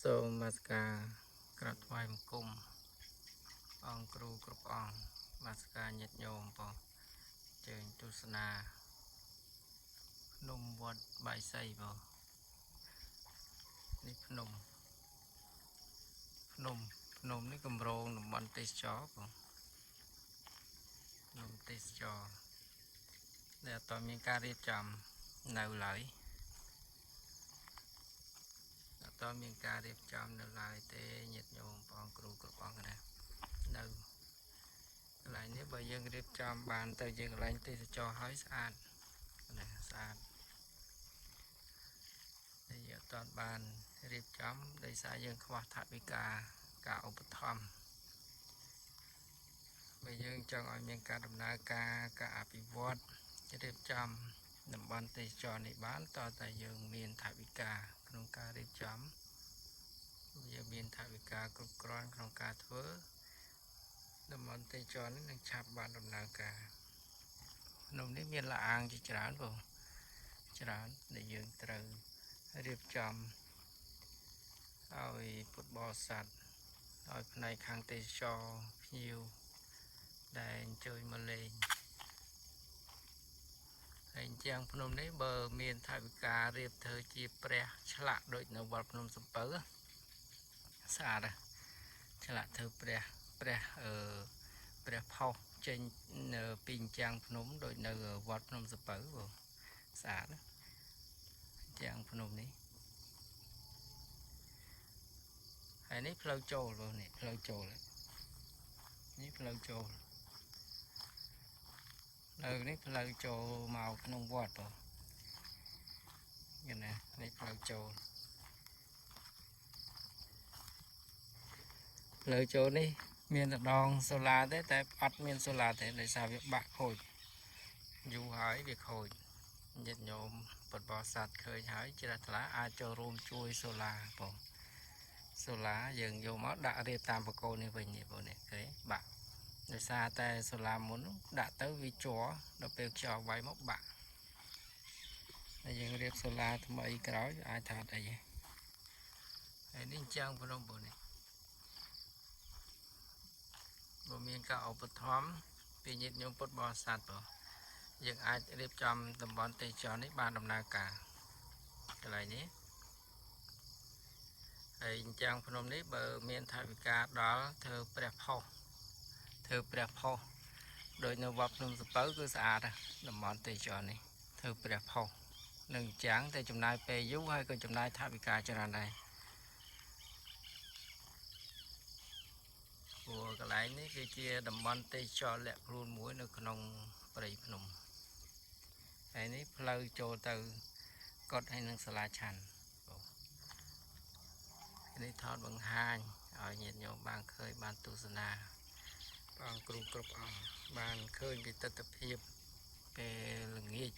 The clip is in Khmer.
សូមមកការក្រាបថ្វាយបង្គំអង្គគ្រូគ្រប់អង្គមកការញាតិញោមបងជើញទស្សនាភ្នំវត្តបាយសីបងនេះភ្នំនេះគម្រោងតំបន់ទេសចរបងភ្នំទេសចរដែលអត់មានការរៀបចំនៅឡើយអត់មានការរៀបចំនៅឡើយទេញាតិញោមបងគ្រូគ្រប់អង្គណានៅកន្លែងនេះបើយើងរៀបចំបានទៅយើងកន្លែងទេសចរឲ្យស្អាតណាស្អាតតែយើងអត់បានរៀបចំដោយសារយើងខ្វះថវិកាការឧបត្ថម្ភបើយើងចង់ឲ្យមានការដំណើរការអភិវឌ្ឍរៀបចំតំបន់ទេសចរនេះបានតើតែយើងមានថវិកាក្នុងការរៀបចំយើងមានថវិកាគ្រប់គ្រាន់ក្នុងការធ្វើតំបន់ទេសចរនេះនឹងឆាប់បានដំណើរការភ្នំនេះមានលអាងជាច្រើនបងច្រើនដែលយើងត្រូវរៀបចំឲ្យពុទ្ធបរិស័ទឲ្យផ្នែកខាងទេសចរភ្ញៀវដែលអញ្ជើញមកលេងហើយជាងភ្នំនេះបើមានថវិការៀបធ្វើជាព្រះឆ្លាក់ដូចនៅវត្តភ្នំសំពៅស្អាតឆ្លាក់ធ្វើព្រះផុសចេញពីជាងភ្នំដូចនៅវត្តភ្នំសំពៅបងស្អាតជាងភ្នំនេះហើយនេះផ្លូវចូលបងនេះផ្លូវចូលនេះផ្លូវចូលនៅនេះផ្លូវចូលមកក្នុងវត្តបងឃើញណានេះផ្លូវចូលនេះមានដងសូឡាទេតែអត់មានសូឡាទេដោយសារវាបាក់ខូចយូរហើយវាខូចញាតិញោមពុទ្ធបរិស័ទឃើញហើយជ្រះថ្លាអាចចូលរួមជួយសូឡាបងសូឡាយើងយកមកដាក់រៀបតាមបកគោនេះវិញនេះបងនេះឃើញបាក់ដោយសារតែសូឡាមុនដាក់ទៅវាជាប់ដល់ពេលខ្យល់វាយមកបាក់ហើយយើងរៀបសូឡាថ្មីក្រោយអាចថាអីហើយនេះចាំងភ្នំបងនេះបើមានការឧបត្ថម្ភពីញាតិញោមពុទ្ធបរិស័ទបងយើងអាចរៀបចំតំបន់ទេសចរនេះបានដំណើរការកន្លែងនេះហើយចាំងភ្នំនេះបើមានថវិកាដល់ធ្វើព្រះផុសដោយនៅវត្តភ្នំសំពៅគឺស្អាតតំបន់ទេសចរនេះធ្វើព្រះផុសនឹងចាំងតែចំណាយពេលយូរហើយក៏ចំណាយថវិកាច្រើនដែរព្រោះកន្លែងនេះគឺជាតំបន់ទេសចរលាក់ខ្លួនមួយនៅក្នុងព្រៃភ្នំហើយនេះផ្លូវចូលទៅកុដិហើយនឹងសាលាឆាន់នេះថតបង្ហាញឲ្យញាតិញោមបានឃើញបានទស្សនាបងគ្រូគ្រប់អង្គបានឃើញពីទស្សនវិជ្ជាពេលល្ងាច